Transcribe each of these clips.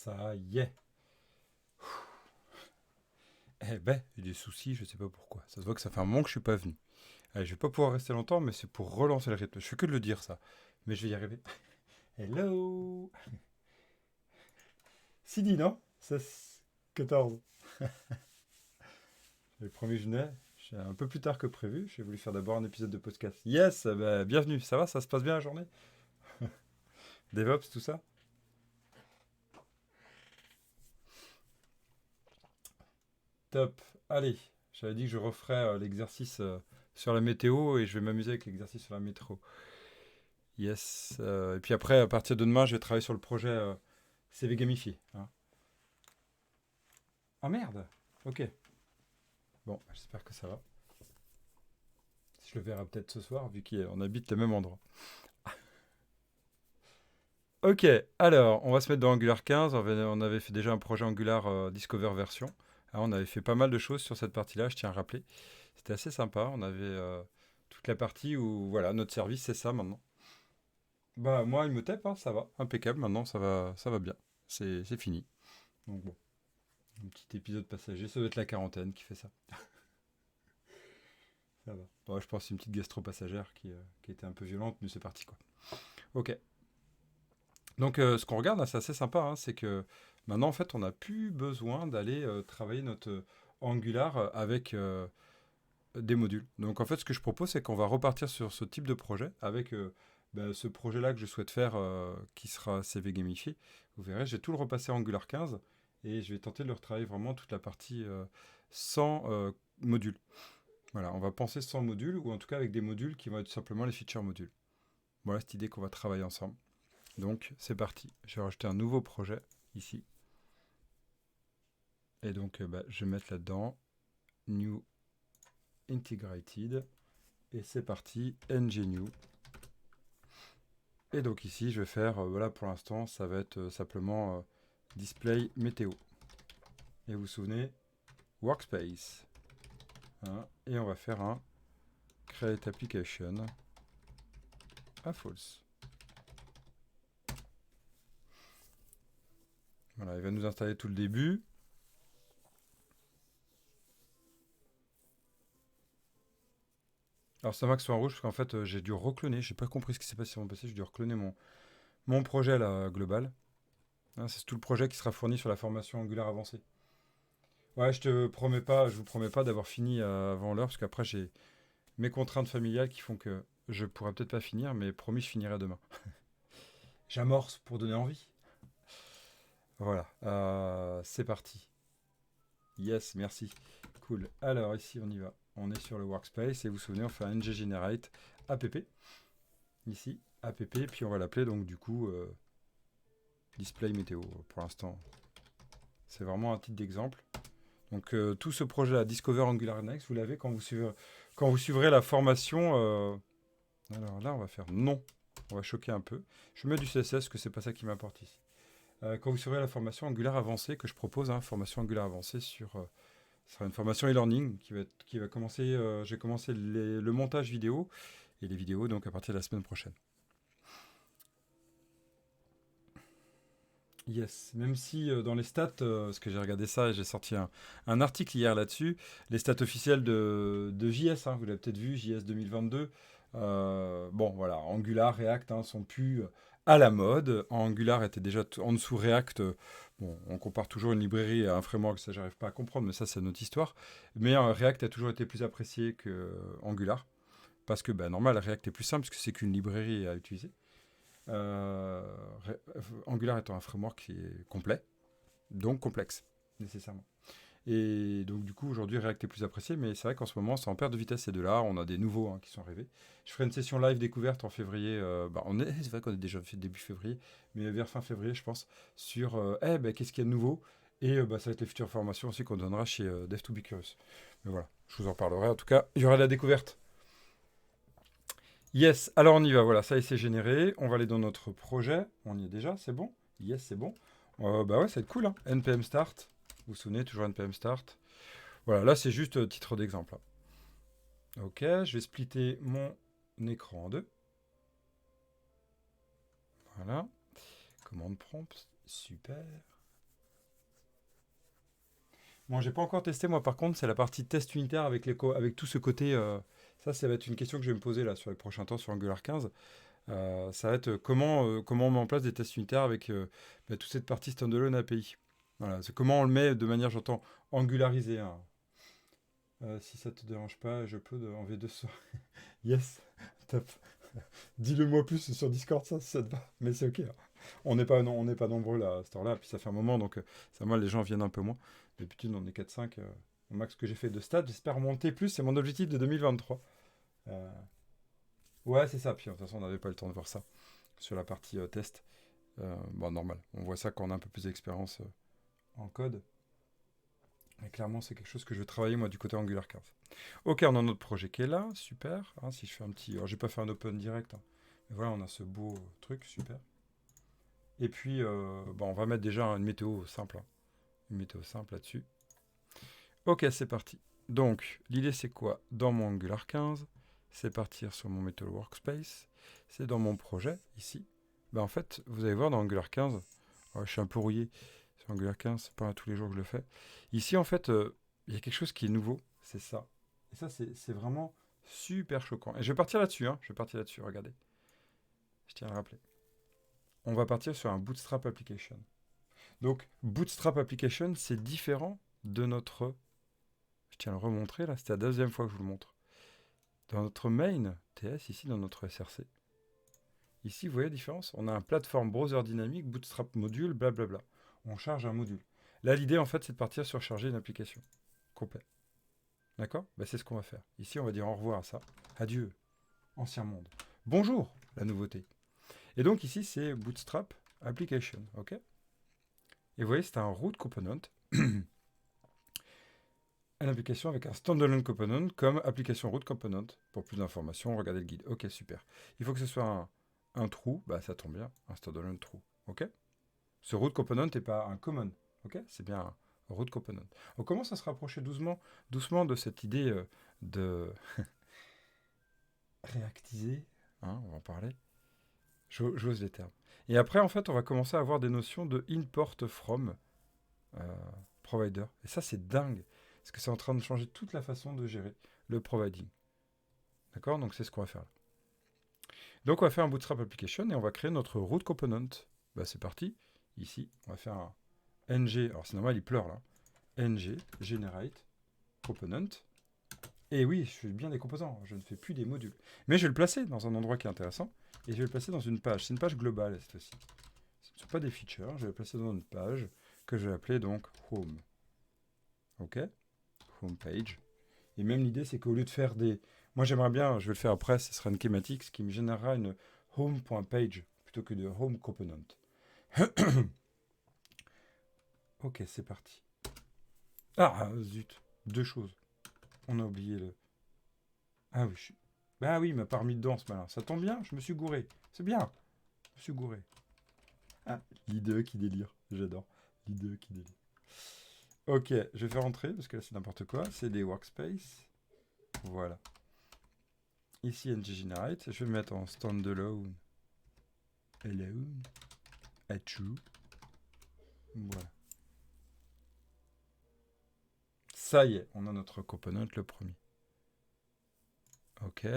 Ça y est. Eh ben, j'ai des soucis, je sais pas pourquoi. Ça se voit que ça fait un moment que je suis pas venu. Allez, je vais pas pouvoir rester longtemps, mais c'est pour relancer le rythme. Je fais que de le dire ça. Mais je vais y arriver. Hello. Sidi, non? 16, 14. Le 1er juillet, c'est un peu plus tard que prévu. J'ai voulu faire d'abord un épisode de podcast. Yes, bah, bienvenue. Ça va? Ça se passe bien la journée? DevOps, tout ça? Top. Allez, j'avais dit que je referais l'exercice sur la météo et je vais m'amuser avec l'exercice sur la météo. Yes. Et puis après, à partir de demain, je vais travailler sur le projet CV gamifié. Hein. Ah merde. Ok. Bon, j'espère que ça va. Je le verrai peut-être ce soir, vu qu'on habite le même endroit. Ok, alors, on va se mettre dans Angular 15. On avait fait déjà un projet Angular Discover version. Hein, on avait fait pas mal de choses sur cette partie-là, je tiens à rappeler. C'était assez sympa. On avait toute la partie où, voilà, notre service, c'est ça maintenant. Bah, moi, il me tape, hein, ça va. Impeccable, maintenant, ça va bien. C'est fini. Donc bon, un petit épisode passager. Ça doit être la quarantaine qui fait ça. Ça va. Bon, je pense que c'est une petite gastro passagère qui était un peu violente, mais c'est parti, quoi. Ok. Donc, ce qu'on regarde, là, c'est assez sympa, hein, c'est que maintenant, en fait, on n'a plus besoin d'aller travailler notre Angular avec des modules. Donc, en fait, ce que je propose, c'est qu'on va repartir sur ce type de projet avec ce projet-là que je souhaite faire qui sera CV gamifié. Vous verrez, j'ai tout le repassé Angular 15 et je vais tenter de le retravailler vraiment toute la partie sans modules. Voilà, on va penser sans modules ou en tout cas avec des modules qui vont être simplement les feature modules. Voilà cette idée qu'on va travailler ensemble. Donc c'est parti. Je vais rajouter un nouveau projet ici. Et donc je vais mettre là-dedans New Integrated. Et c'est parti, NGNew. Et donc ici je vais faire, voilà pour l'instant ça va être simplement Display Météo. Et vous vous souvenez, Workspace. Hein, et on va faire un Create Application à False. Voilà, il va nous installer tout le début. Alors ça marque sur un rouge parce qu'en fait j'ai dû recloner, j'ai pas compris ce qui s'est passé sur mon PC, j'ai dû recloner mon projet là, global. Hein, c'est tout le projet qui sera fourni sur la formation Angular avancée. Ouais, je vous promets pas d'avoir fini avant l'heure parce qu'après j'ai mes contraintes familiales qui font que je pourrais peut-être pas finir, mais promis je finirai demain. J'amorce pour donner envie. Voilà, c'est parti. Yes, merci. Cool. Alors ici on y va. On est sur le workspace et vous vous souvenez on fait un ngGenerate app ici app puis on va l'appeler donc du coup display météo pour l'instant. C'est vraiment un titre d'exemple. Donc tout ce projet-là, Discover Angular Next, vous l'avez quand vous suivrez la formation. Alors là, on va faire non. On va choquer un peu. Je mets du CSS, parce que c'est pas ça qui m'importe ici. Quand vous suivrez la formation Angular avancée que je propose, hein, formation Angular avancée sur, ce sera une formation e-learning qui va commencer. J'ai commencé le montage vidéo et les vidéos donc à partir de la semaine prochaine. Yes, même si dans les stats, parce que j'ai regardé ça et j'ai sorti un article hier là-dessus, les stats officielles de JS, hein, vous l'avez peut-être vu, JS 2022, bon voilà, Angular, React sont plus à la mode. Angular était déjà en dessous React. Bon, on compare toujours une librairie à un framework, ça j'arrive pas à comprendre, mais ça c'est notre histoire. Mais React a toujours été plus apprécié que Angular, parce que normal, React est plus simple, parce que c'est qu'une librairie à utiliser. Euh, Angular étant un framework qui est complet, donc complexe, nécessairement. Et donc, du coup, aujourd'hui, React est plus apprécié, mais c'est vrai qu'en ce moment, c'est en perte de vitesse ces deux-là. On a des nouveaux qui sont arrivés. Je ferai une session live découverte en février. C'est vrai qu'on a déjà fait début février, mais vers fin février, je pense, sur qu'est-ce qu'il y a de nouveau. Et ça va être les futures formations aussi qu'on donnera chez Dev2Be Curious. Mais voilà, je vous en parlerai. En tout cas, il y aura de la découverte. Yes, alors on y va, voilà, ça y est, c'est généré. On va aller dans notre projet. On y est déjà, c'est bon? Yes, c'est bon. Ouais, ça va être cool, hein. NPM Start. Vous vous souvenez, toujours NPM Start. Voilà, là c'est juste titre d'exemple. Ok, je vais splitter mon écran en deux. Voilà. Commande prompt, super. Bon, j'ai pas encore testé, moi, par contre, c'est la partie test unitaire avec, avec tout ce côté. Ça va être une question que je vais me poser là sur les prochains temps sur Angular 15. Ça va être comment on met en place des tests unitaires avec toute cette partie standalone API. Voilà, c'est comment on le met de manière, j'entends, angularisée, hein. Si ça te dérange pas, je peux en V2 soir. Yes, top. Dis-le moi plus sur Discord, ça, si ça te va. Mais c'est ok, hein. On n'est pas nombreux là, à cette heure-là. Puis ça fait un moment, donc ça, moi, les gens viennent un peu moins. D'habitude, on est 4-5. Au max que j'ai fait de stats, j'espère monter plus. C'est mon objectif de 2023. Euh, ouais, c'est ça. Puis de toute façon, on n'avait pas le temps de voir ça sur la partie test. Bon, normal. On voit ça quand on a un peu plus d'expérience en code. Et clairement, c'est quelque chose que je vais travailler moi du côté Angular 15. Ok, on a notre projet qui est là, super. Hein, si je fais un petit. Alors, j'ai pas fait un open direct, hein. Mais voilà, on a ce beau truc, super. Et puis, on va mettre déjà une météo simple, hein. Une météo simple là-dessus. Ok, c'est parti. Donc, l'idée c'est quoi? Dans mon Angular 15, c'est partir sur mon Metal Workspace. C'est dans mon projet, ici. En fait, vous allez voir dans Angular 15, je suis un peu rouillé sur Angular 15, c'est pas tous les jours que je le fais. Ici, en fait, il y a quelque chose qui est nouveau, c'est ça. Et ça, c'est vraiment super choquant. Et je vais partir là-dessus, hein. Je vais partir là-dessus, regardez. Je tiens à le rappeler. On va partir sur un Bootstrap Application. Donc, Bootstrap Application, c'est différent de notre... Je tiens à le remontrer, là, c'était la deuxième fois que je vous le montre. Dans notre main TS, ici, dans notre SRC, ici, vous voyez la différence? On a un plateforme browser dynamique, Bootstrap module, blablabla. On charge un module. Là, l'idée, en fait, c'est de partir sur charger une application. Complet. D'accord? C'est ce qu'on va faire. Ici, on va dire au revoir à ça. Adieu, ancien monde. Bonjour, la nouveauté. Et donc, ici, c'est Bootstrap Application. OK? Et vous voyez, c'est un root component. Une application avec un standalone component comme application root component. Pour plus d'informations, regardez le guide. Ok, super. Il faut que ce soit un true, ça tombe bien, un standalone true. Ok? Ce root component n'est pas un common. Ok? C'est bien un root component. On commence à se rapprocher doucement de cette idée de réactiser. Hein, on va en parler. J'ose les termes. Et après, en fait, on va commencer à avoir des notions de import from provider. Et ça, c'est dingue. Parce que c'est en train de changer toute la façon de gérer le providing. D'accord? Donc, c'est ce qu'on va faire là. Donc, on va faire un Bootstrap Application et on va créer notre root component. C'est parti. Ici, on va faire un ng. Alors, c'est normal, il pleure là. Ng generate component. Et oui, je fais bien des composants. Je ne fais plus des modules. Mais je vais le placer dans un endroit qui est intéressant. Et je vais le placer dans une page. C'est une page globale cette fois-ci. Ce ne sont pas des features. Je vais le placer dans une page que je vais appeler donc home. Ok? Home page. Et même l'idée, c'est qu'au lieu de faire des... Moi, j'aimerais bien, je vais le faire après, ce sera une thématique, ce qui me générera une home.page plutôt que de home component. Ok, c'est parti. Ah, zut. Deux choses. On a oublié le... Ah oui, Bah oui, il m'a pas remis dedans ce malin. Ça tombe bien, je me suis gouré. C'est bien. Je me suis gouré. Ah, l'IDE qui délire. J'adore. L'IDE qui délire. Ok, je vais faire entrer, parce que là c'est n'importe quoi. C'est des workspace. Voilà. Ici, ngGenerate. Je vais mettre en standalone. Alone. À true. Voilà. Ça y est, on a notre component, le premier. Ok,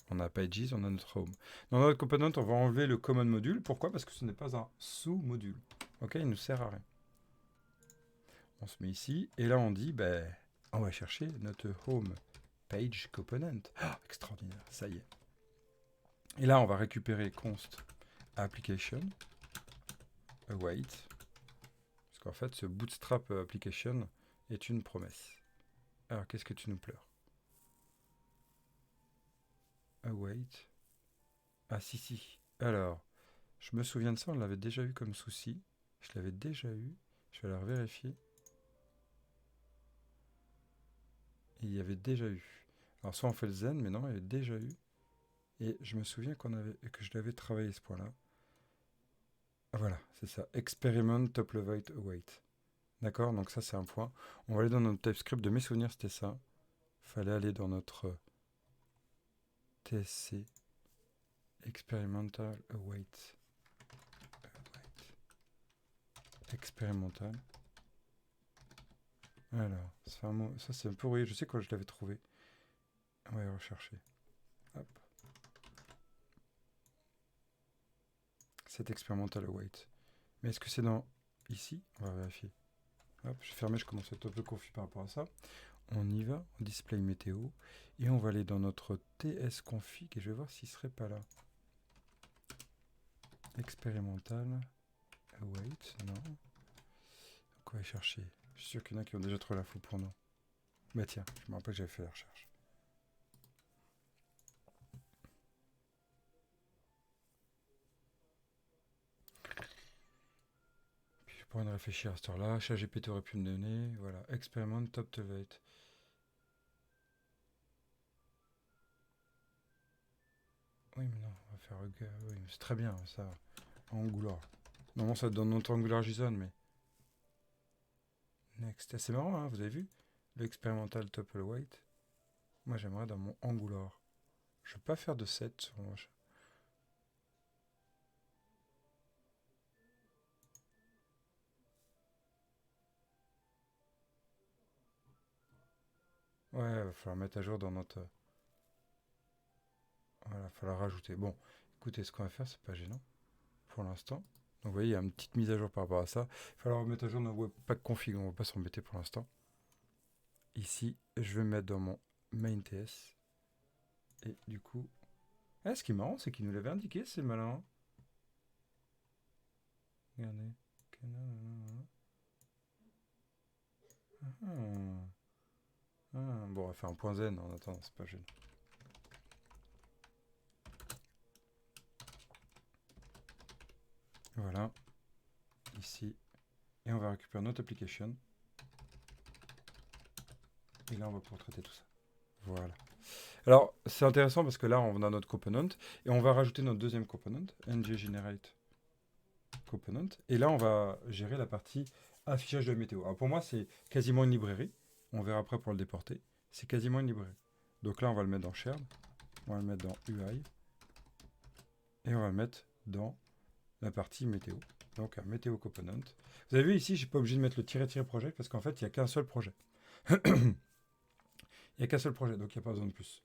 on a pages, on a notre home. Dans notre component, on va enlever le common module. Pourquoi? Parce que ce n'est pas un sous-module. Ok, il ne sert à rien. On se met ici, et là on dit, on va chercher notre home page component. Ah, extraordinaire, ça y est. Et là, on va récupérer const application await. Parce qu'en fait, ce bootstrap application est une promesse. Alors, qu'est-ce que tu nous pleures? Await. Ah, si. Alors, je me souviens de ça, on l'avait déjà eu comme souci. Je l'avais déjà eu. Je vais la vérifier. Il y avait déjà eu. Alors, soit on fait le zen, mais non, il y avait déjà eu. Et je me souviens que je l'avais travaillé ce point-là. Voilà, c'est ça. Experiment top level await. D'accord, donc ça c'est un point. On va aller dans notre TypeScript. De mes souvenirs, c'était ça. Fallait aller dans notre TSC. Experimental await. Expérimental. Alors, c'est un mot. Ça, c'est un peu rouillé. Je sais quand je l'avais trouvé. On va y rechercher. Hop. Set experimental await. Mais est-ce que c'est dans ici? On va vérifier. Hop, je vais fermer, je commence à être un peu confus par rapport à ça. On y va, on display météo, et on va aller dans notre tsconfig, et je vais voir s'il serait pas là. Expérimental, await, non. Donc on va aller chercher. Je suis sûr qu'il y en a qui ont déjà trouvé l'info pour nous. Bah tiens, je me rappelle que j'avais fait la recherche. Puis je pourrais réfléchir à cette heure-là. ChatGPT aurait pu me donner. Voilà, experiment top to wait. Oui, mais non, on va faire. Oui, c'est très bien, ça. Angular. Normalement, ça donne notre Angular JSON, mais. Next. C'est marrant, hein, vous avez vu? L'expérimental top weight. Moi, j'aimerais dans mon Angular. Je ne veux pas faire de 7 sur mon machin. Ouais, il va falloir mettre à jour dans notre. Voilà, il va falloir rajouter. Bon, écoutez, ce qu'on va faire, c'est pas gênant pour l'instant. Donc, vous voyez, il y a une petite mise à jour par rapport à ça. Il va falloir mettre à jour nos webpack config. On ne va pas s'embêter pour l'instant. Ici, je vais mettre dans mon main.ts. Et du coup. Ah, ce qui est marrant, c'est qu'il nous l'avait indiqué, c'est malin. Regardez. Ah. Ah, bon, on va faire un point zen en attendant, c'est pas gênant. Voilà, ici. Et on va récupérer notre application. Et là, on va pouvoir traiter tout ça. Voilà. Alors, c'est intéressant parce que là, on a notre component. Et on va rajouter notre deuxième component, ngGenerate component. Et là, on va gérer la partie affichage de la météo. Alors, pour moi, c'est quasiment une librairie. On verra après pour le déporter. C'est quasiment une librairie. Donc là, on va le mettre dans Shared. On va le mettre dans UI. Et on va le mettre dans la partie météo. Donc un météo component. Vous avez vu ici, je n'ai pas obligé de mettre le tiret project parce qu'en fait, il n'y a qu'un seul projet. Il n'y a qu'un seul projet, donc il n'y a pas besoin de plus.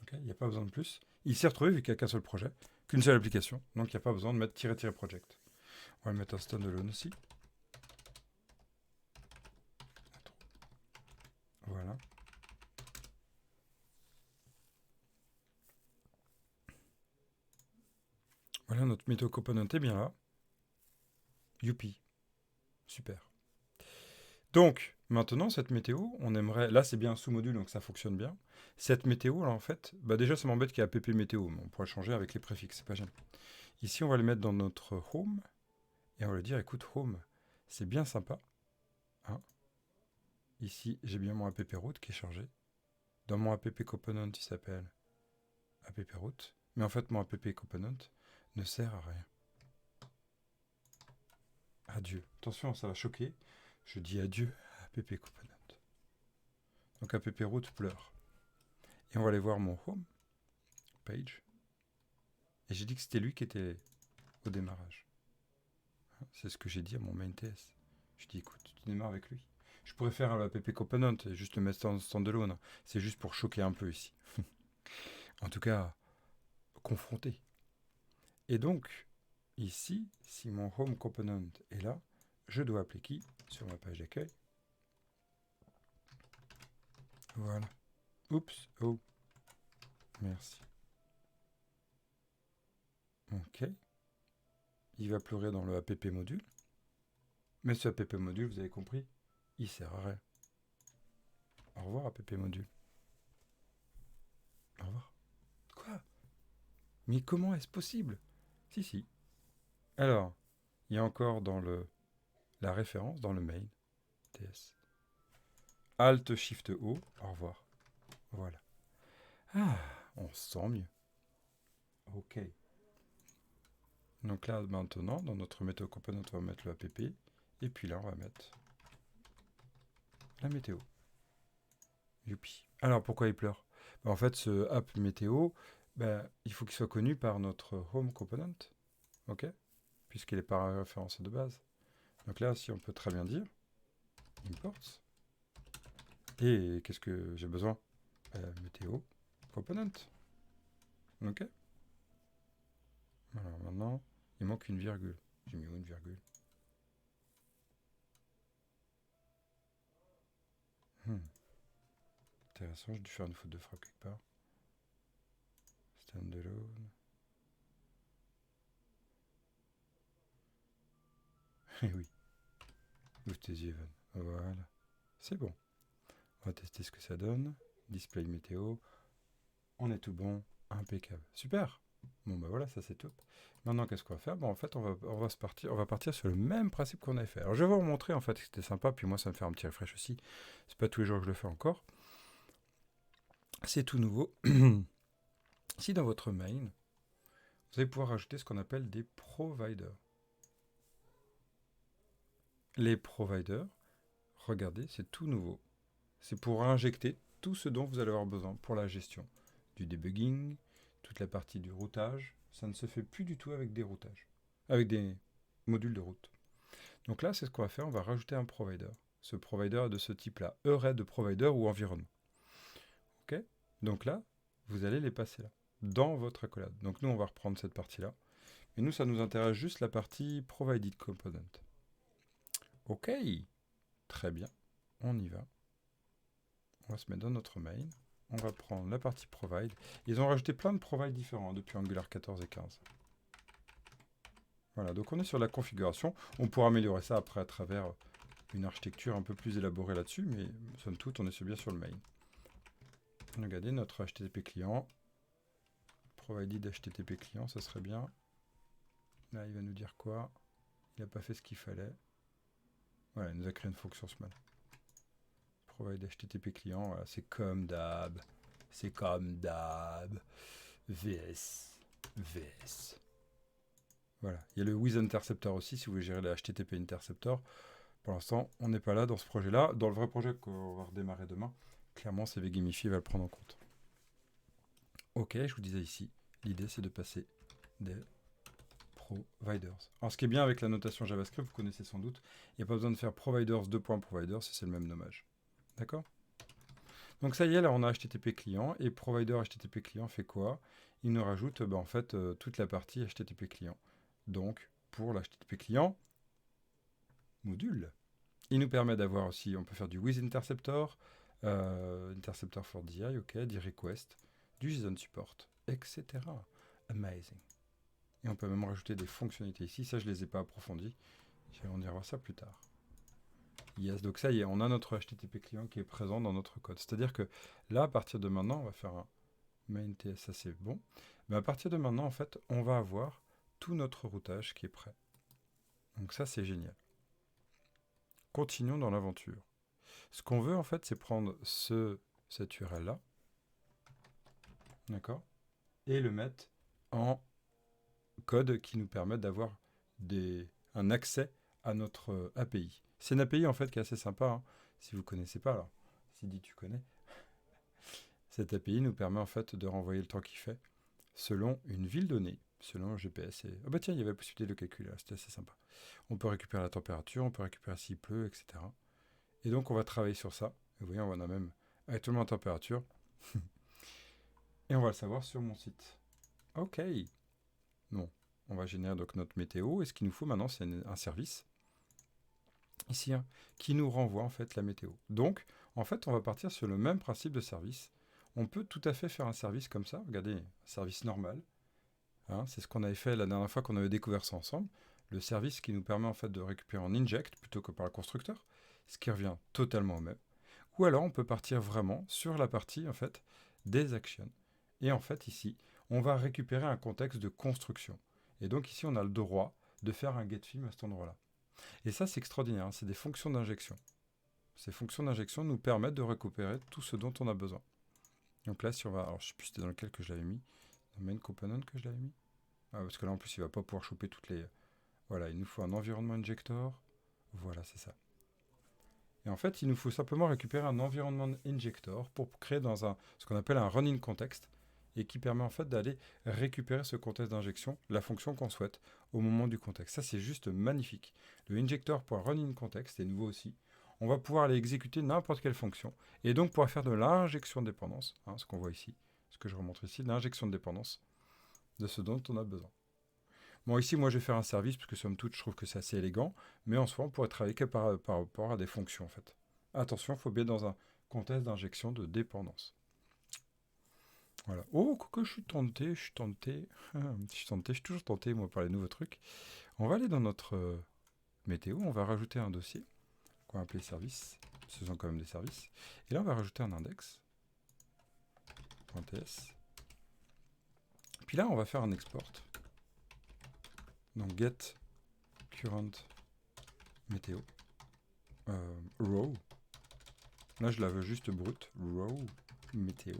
Okay, il n'y a pas besoin de plus. Il s'est retrouvé vu qu'il n'y a qu'un seul projet, qu'une seule application, donc il n'y a pas besoin de mettre tiret project. On va le mettre en standalone aussi. Voilà. Voilà, notre météo component est bien là. Youpi. Super. Donc, maintenant, cette météo, on aimerait... Là, c'est bien un sous-module, donc ça fonctionne bien. Cette météo, là, en fait, bah déjà, ça m'embête qu'il y ait app météo, mais on pourrait changer avec les préfixes, c'est pas gênant. Ici, on va le mettre dans notre home, et on va lui dire, écoute, home, c'est bien sympa. Hein. Ici, j'ai bien mon app route qui est chargé. Dans mon app component, il s'appelle app route. Mais en fait, mon app component ne sert à rien. Adieu. Attention, ça va choquer. Je dis adieu à app component. Donc app route pleure. Et on va aller voir mon home page. Et j'ai dit que c'était lui qui était au démarrage. C'est ce que j'ai dit à mon main TS. Je dis écoute, tu démarres avec lui. Je pourrais faire un app component et juste le mettre en standalone. C'est juste pour choquer un peu ici. En tout cas, confronter. Et donc, ici, si mon home component est là, je dois appeler qui sur ma page d'accueil. Voilà. Oups. Oh. Merci. Ok. Il va pleurer dans le app module. Mais ce app module, vous avez compris, il sert à rien. Au revoir, app module. Au revoir. Quoi? Mais comment est-ce possible? Si, si. Alors, il y a encore dans la référence, dans le main, TS. Alt Shift O, au revoir. Voilà. Ah, on se sent mieux. Ok. Donc là, maintenant, dans notre météo component, on va mettre le app. Et puis là, on va mettre la météo. Youpi. Alors, pourquoi il pleure? En fait, ce app météo, il faut qu'il soit connu par notre home component. Ok? Puisqu'il n'est pas référencé de base. Donc là, si on peut très bien dire import Et qu'est-ce que j'ai besoin? Météo, component. Ok. Alors maintenant, il manque une virgule. J'ai mis où une virgule? Hmm. Intéressant, j'ai dû faire une faute de frappe quelque part. Standalone. Eh oui, ouvre tes yeux, Evan. Voilà. C'est bon. On va tester ce que ça donne. Display météo. On est tout bon. Impeccable. Super. Bon bah voilà, ça c'est top. Maintenant qu'est-ce qu'on va faire? Bon en fait on va partir sur le même principe qu'on avait fait. Alors je vais vous montrer en fait que c'était sympa, puis moi ça me fait un petit refresh aussi. C'est pas tous les jours que je le fais encore. C'est tout nouveau. Ici dans votre main, vous allez pouvoir ajouter ce qu'on appelle des providers. Les providers, regardez, c'est tout nouveau. C'est pour injecter tout ce dont vous allez avoir besoin pour la gestion du debugging, toute la partie du routage. Ça ne se fait plus du tout avec des routages, avec des modules de route. Donc là, c'est ce qu'on va faire, on va rajouter un provider. Ce provider est de ce type-là, array de provider ou environnement. Ok? Donc là, vous allez les passer là, dans votre accolade. Donc nous, on va reprendre cette partie-là. Et nous, ça nous intéresse juste la partie provided component. Ok, très bien, on y va. On va se mettre dans notre main. On va prendre la partie provide. Ils ont rajouté plein de provide différents depuis Angular 14 et 15. Voilà, donc on est sur la configuration. On pourra améliorer ça après à travers une architecture un peu plus élaborée là-dessus, mais somme toute, on est bien sur le main. Regardez notre HTTP client. Provided HTTP client, ça serait bien. Là, il va nous dire quoi? Il n'a pas fait ce qu'il fallait. Voilà, il nous a créé une fonction small. Provide HTTP client, voilà, c'est comme d'hab. C'est comme d'hab. VS. VS. Voilà. Il y a le with interceptor aussi, si vous voulez gérer le HTTP interceptor. Pour l'instant, on n'est pas là dans ce projet-là. Dans le vrai projet qu'on va redémarrer demain, clairement, CVGamify va le prendre en compte. Ok, je vous disais ici, l'idée c'est de passer des providers. Alors ce qui est bien avec la notation JavaScript, vous connaissez sans doute, il n'y a pas besoin de faire providers, providers, c'est le même nommage. D'accord? Donc ça y est, là on a HTTP client, et provider HTTP client fait quoi? Il nous rajoute en fait toute la partie HTTP client. Donc pour l'HTTP client, module. Il nous permet d'avoir aussi, on peut faire du with interceptor, interceptor for DI, ok, du request, du JSON support, etc. Amazing. Et on peut même rajouter des fonctionnalités ici. Ça, je ne les ai pas approfondies. On ira voir ça plus tard. Yes, donc ça y est, on a notre HTTP client qui est présent dans notre code. C'est-à-dire que là, à partir de maintenant, on va faire un main TS, ça c'est bon. Mais à partir de maintenant, en fait, on va avoir tout notre routage qui est prêt. Donc ça, c'est génial. Continuons dans l'aventure. Ce qu'on veut, en fait, c'est prendre cette URL-là, d'accord, et le mettre en code qui nous permet d'avoir un accès à notre API. C'est une API, en fait, qui est assez sympa, hein, si vous ne connaissez pas. Alors, Sidi, tu connais. Cette API nous permet, en fait, de renvoyer le temps qu'il fait selon une ville donnée, selon le GPS. Ah bah tiens, il y avait la possibilité de le calculer, c'était assez sympa. On peut récupérer la température, on peut récupérer s'il pleut, etc. Et donc, on va travailler sur ça. Vous voyez, on a même actuellement la température. Et on va le savoir sur mon site. Ok. Bon, on va générer donc notre météo. Et ce qu'il nous faut maintenant, c'est un service, ici, hein, qui nous renvoie en fait la météo. Donc, en fait, on va partir sur le même principe de service. On peut tout à fait faire un service comme ça. Regardez, un service normal. Hein, c'est ce qu'on avait fait la dernière fois qu'on avait découvert ça ensemble. Le service qui nous permet en fait de récupérer en inject plutôt que par le constructeur, ce qui revient totalement au même. Ou alors on peut partir vraiment sur la partie en fait des actions. Et en fait ici, on va récupérer un contexte de construction. Et donc ici, on a le droit de faire un getFilm à cet endroit-là. Et ça, c'est extraordinaire, hein, c'est des fonctions d'injection. Ces fonctions d'injection nous permettent de récupérer tout ce dont on a besoin. Donc là, si on va... Alors, je ne sais plus c'était dans lequel que je l'avais mis. Dans main component que je l'avais mis. Ah, parce que là, en plus, il ne va pas pouvoir choper toutes les... Voilà, il nous faut un environnement injector. Voilà, c'est ça. Et en fait, il nous faut simplement récupérer un environnement injector pour créer dans ce qu'on appelle un running context et qui permet en fait d'aller récupérer ce contexte d'injection, la fonction qu'on souhaite au moment du contexte. Ça, c'est juste magnifique. Le injector.runInContext est nouveau aussi. on va pouvoir aller exécuter n'importe quelle fonction, et donc pouvoir faire de l'injection de dépendance, hein, ce qu'on voit ici, ce que je remonte ici, l'injection de dépendance de ce dont on a besoin. Bon, ici, moi, je vais faire un service, parce que somme toute, je trouve que c'est assez élégant, mais en soi, on pourrait travailler que par rapport à des fonctions, en fait. Attention, il faut bien dans un contexte d'injection de dépendance. Voilà. Oh, coucou, je suis tenté, je suis tenté. Je suis toujours tenté, moi, par les nouveaux trucs. On va aller dans notre météo, on va rajouter un dossier qu'on va appeler service. Ce sont quand même des services. Et là, on va rajouter un index. .ts. Puis là, on va faire un export. Donc, get current météo. Row. Là, je la veux juste brute. Row météo.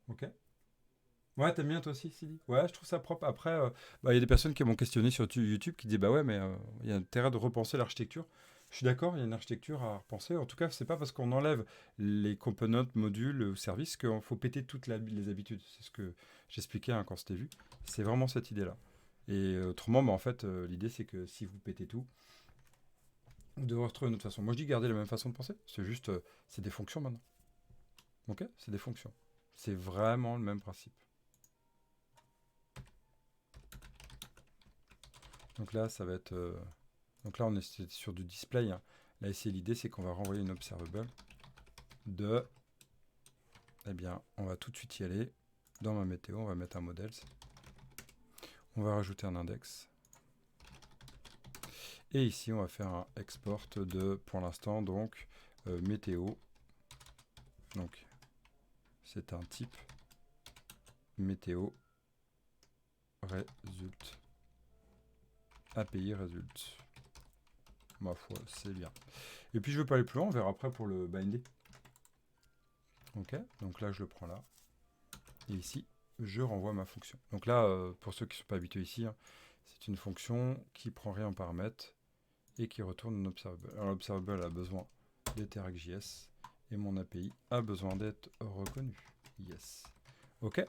Ok. Ouais, t'aimes bien toi aussi, Sylvie? Ouais, je trouve ça propre. Après, il y a des personnes qui m'ont questionné sur YouTube qui disent bah ouais, mais il y a intérêt de repenser l'architecture. Je suis d'accord, il y a une architecture à repenser. En tout cas, c'est pas parce qu'on enlève les components, modules ou services qu'il faut péter toutes les habitudes. C'est ce que j'expliquais quand c'était vu. C'est vraiment cette idée-là. Et autrement, en fait, l'idée c'est que si vous pétez tout, vous devez retrouver une autre façon. Moi, je dis garder la même façon de penser. C'est juste, c'est des fonctions maintenant. Ok? C'est des fonctions. C'est vraiment le même principe. Donc là, ça va être... donc là, on est sur du display. Hein. Là, ici, l'idée, c'est qu'on va renvoyer une observable de... Eh bien, on va tout de suite y aller. Dans ma météo, on va mettre un modèle. On va rajouter un index. Et ici, on va faire un export de, pour l'instant, donc, météo. Donc, c'est un type météo résulte. API résulte. Ma foi, c'est bien. Et puis je ne veux pas aller plus loin, on verra après pour le binder. Ok, donc là je le prends là. Et ici, je renvoie ma fonction. Donc là, pour ceux qui ne sont pas habitués ici, hein, c'est une fonction qui prend rien en paramètre et qui retourne un observable. Alors l'observable a besoin d'être RxJS et mon API a besoin d'être reconnu. Yes. Ok.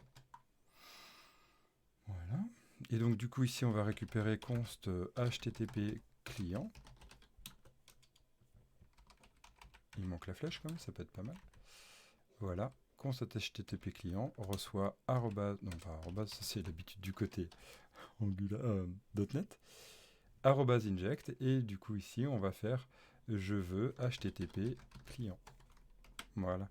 Voilà. Et donc du coup ici on va récupérer const http client. Il manque la flèche quand même, ça peut être pas mal. Voilà, const http client reçoit arrobase, non pas arrobase, ça c'est l'habitude du côté Angular.net, arrobase inject, et du coup ici on va faire je veux http client. Voilà.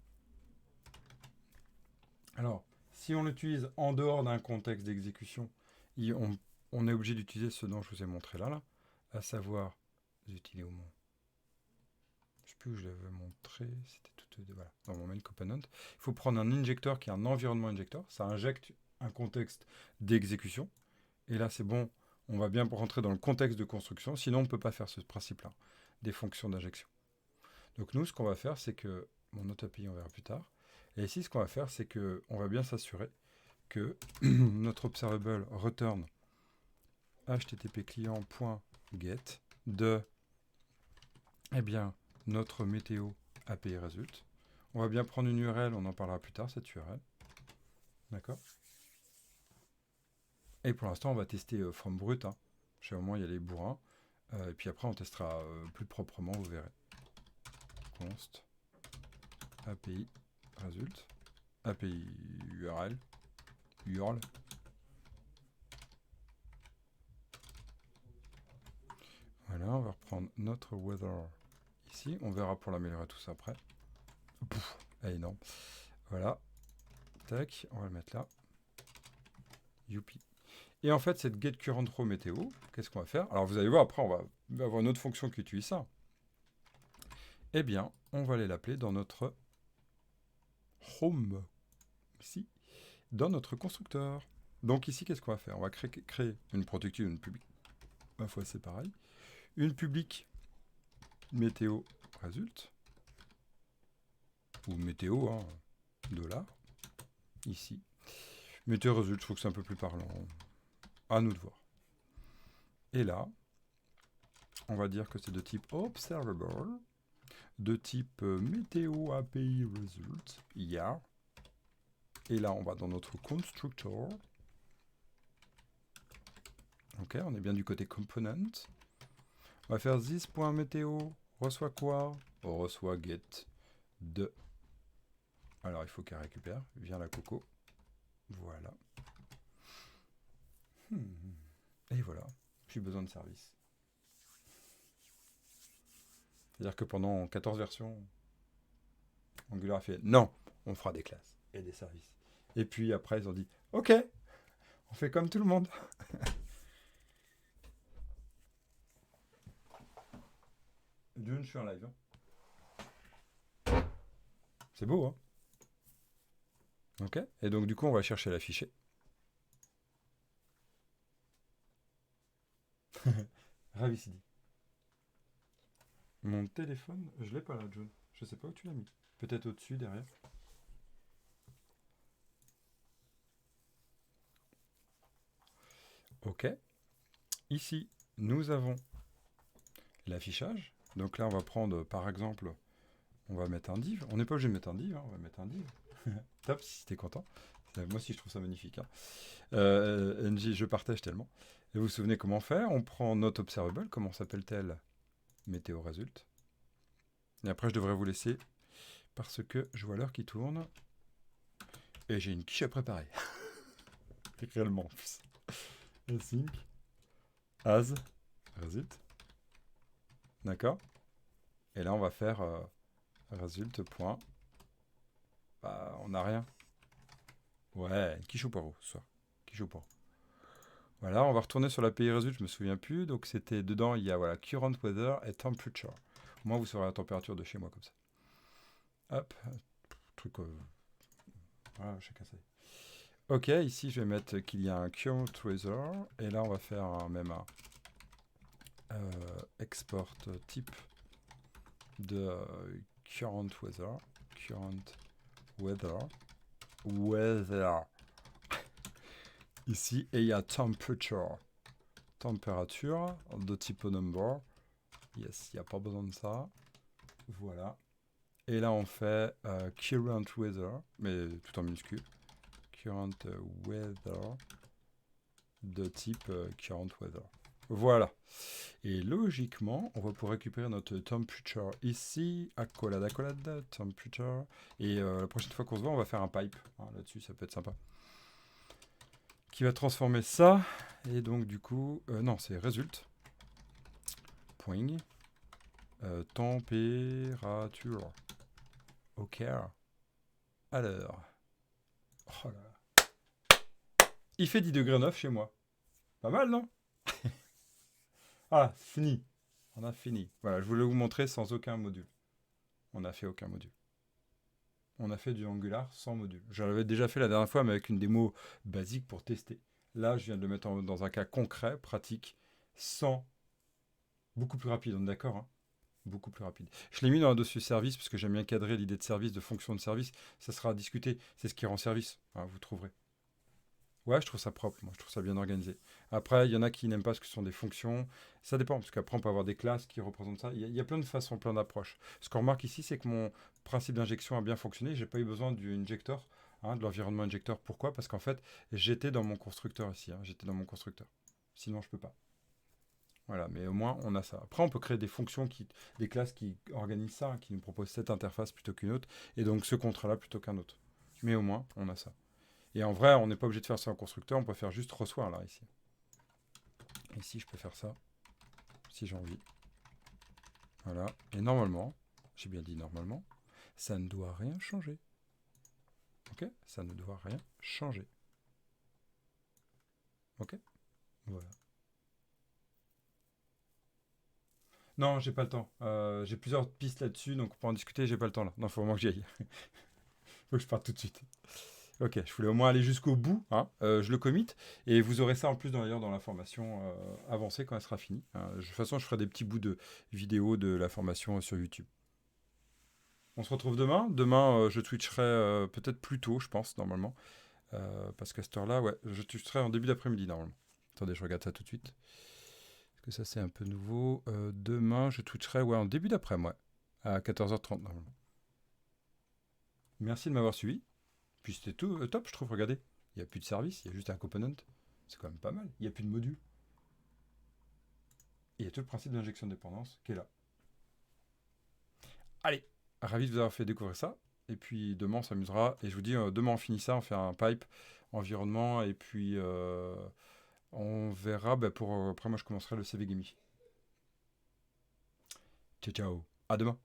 Alors, si on l'utilise en dehors d'un contexte d'exécution, on est obligé d'utiliser ce dont je vous ai montré là, à savoir, utiliser au moins. Je ne sais plus où je l'avais montré, c'était tout voilà, dans mon main component. Il faut prendre un injecteur qui est un environnement injecteur, ça injecte un contexte d'exécution, et là c'est bon, on va bien rentrer dans le contexte de construction, sinon on ne peut pas faire ce principe-là, des fonctions d'injection. Donc nous, ce qu'on va faire, c'est que, mon autre API on verra plus tard, et ici ce qu'on va faire, c'est qu'on va bien s'assurer que notre observable return http client.get de, eh bien, notre météo API result. On va bien prendre une URL, on en parlera plus tard, cette URL. D'accord. Et pour l'instant, on va tester from brut. Hein. Chez au moins, il y a les bourrins. Et puis après, on testera plus proprement, vous verrez. Const API result. API URL. URL. Voilà, on va reprendre notre weather ici. On verra pour l'améliorer tout ça après. Pouf, elle est énorme. Voilà. Tac, on va le mettre là. Youpi. Et en fait, cette getCurrentRow météo, qu'est-ce qu'on va faire? Alors vous allez voir, après on va avoir une autre fonction qui utilise ça. Eh bien, on va aller l'appeler dans notre home, ici, dans notre constructeur. Donc ici, qu'est-ce qu'on va faire? On va créer une protective et une publique. Ma foi, c'est pareil. Une publique météo résulte, ou météo, hein, $, ici. Météo résulte, je trouve que c'est un peu plus parlant. À nous de voir. Et là, on va dire que c'est de type observable, de type météo API result, yeah. Et là, on va dans notre constructor. Ok, on est bien du côté component. On va faire this.météo reçoit quoi? On reçoit get de. Alors il faut qu'elle récupère. Vient la coco. Voilà. Et voilà. Plus besoin de service. C'est-à-dire que pendant 14 versions, Angular a fait non, on fera des classes et des services. Et puis après, ils ont dit ok, on fait comme tout le monde. Dune, je suis en live. Hein. C'est beau, hein? Ok. Et donc, du coup, on va chercher l'affiché. Ravicidi. Mon téléphone, je l'ai pas là, John. Je sais pas où tu l'as mis. Peut-être au-dessus, derrière. Ok. Ici, nous avons l'affichage. Donc là, on va prendre, par exemple, on va mettre un div. On n'est pas obligé de mettre un div, hein, on va mettre un div. Top, si t'es content. Moi aussi, je trouve ça magnifique. Hein. NJ, je partage tellement. Et vous vous souvenez comment faire? On prend notre observable, comment s'appelle-t-elle? Météo résulte. Et après, je devrais vous laisser parce que je vois l'heure qui tourne. Et j'ai une quiche à préparer. Réellement, en plus. Async, as, result. D'accord. Et là, on va faire result. Point. Bah, on n'a rien. Ouais, quiche au poireau ce soir. Quiche au poireau. Voilà, on va retourner sur l'API result, je me souviens plus. Donc, c'était dedans, il y a voilà, current weather et temperature. Au moins, vous saurez la température de chez moi comme ça. Hop, truc. Voilà, chacun sait. Ok, ici, je vais mettre qu'il y a un current weather. Et là, on va faire même un export type de current weather. Current weather. Weather. Ici, et il y a temperature. Température de type number. Yes, il n'y a pas besoin de ça. Voilà. Et là, on fait current weather, mais tout en minuscule. Current weather de type current weather. Voilà. Et logiquement, on va pouvoir récupérer notre temperature ici, accolade, temperature. Et la prochaine fois qu'on se voit, on va faire un pipe. Hein, là-dessus, ça peut être sympa. Qui va transformer ça. Et donc, du coup, non, c'est result. Point. Température. Ok. Alors. Oh là là. Il fait 10 degrés 9 chez moi. Pas mal, non? Ah, fini. On a fini. Voilà, je voulais vous montrer sans aucun module. On n'a fait aucun module. On a fait du Angular sans module. Je l'avais déjà fait la dernière fois, mais avec une démo basique pour tester. Là, je viens de le mettre dans un cas concret, pratique, sans. Beaucoup plus rapide, on est d'accord, hein? Beaucoup plus rapide. Je l'ai mis dans un dossier service parce que j'aime bien cadrer l'idée de service, de fonction de service. Ça sera à discuter. C'est ce qui rend service. Hein, vous trouverez. Ouais, je trouve ça propre. Moi, je trouve ça bien organisé. Après, il y en a qui n'aiment pas ce que ce sont des fonctions. Ça dépend, parce qu'après, on peut avoir des classes qui représentent ça. Il y a plein de façons, plein d'approches. Ce qu'on remarque ici, c'est que mon principe d'injection a bien fonctionné. J'ai pas eu besoin du injector, hein, de l'environnement injector. Pourquoi? Parce qu'en fait, j'étais dans mon constructeur ici. Hein, j'étais dans mon constructeur. Sinon, je peux pas. Voilà, mais au moins on a ça. Après, on peut créer des fonctions, des classes qui organisent ça, hein, qui nous proposent cette interface plutôt qu'une autre, et donc ce contrat-là plutôt qu'un autre. Mais au moins, on a ça. Et en vrai, on n'est pas obligé de faire ça en constructeur, on peut faire juste reçoit là, ici. Ici, je peux faire ça, si j'ai envie. Voilà. Et normalement, j'ai bien dit normalement, ça ne doit rien changer. Ok? Ça ne doit rien changer. Ok? Voilà. Non, j'ai pas le temps. J'ai plusieurs pistes là-dessus, donc pour en discuter, j'ai pas le temps là. Non, faut vraiment que j'y aille. Faut que je parte tout de suite. Ok, je voulais au moins aller jusqu'au bout. Hein. Je le commit. Et vous aurez ça en plus d'ailleurs dans la formation avancée quand elle sera finie. Hein. De toute façon, je ferai des petits bouts de vidéos de la formation sur YouTube. On se retrouve demain. Demain, je twitcherai peut-être plus tôt, je pense, normalement. Parce qu'à cette heure-là, ouais, je twitcherai en début d'après-midi, normalement. Attendez, je regarde ça tout de suite. Parce que ça, c'est un peu nouveau. Demain, je twitcherai ouais, en début d'après-midi, ouais. À 14h30, normalement. Merci de m'avoir suivi. Puis c'était tout top, je trouve. Regardez, il n'y a plus de service, il y a juste un component. C'est quand même pas mal. Il n'y a plus de module. Et il y a tout le principe d'injection de dépendance qui est là. Allez, ravi de vous avoir fait découvrir ça. Et puis demain, on s'amusera. Et je vous dis, demain, on finit ça, on fait un pipe, environnement. Et puis, on verra. Bah, après, moi, je commencerai le CV Gimme. Ciao, ciao. À demain.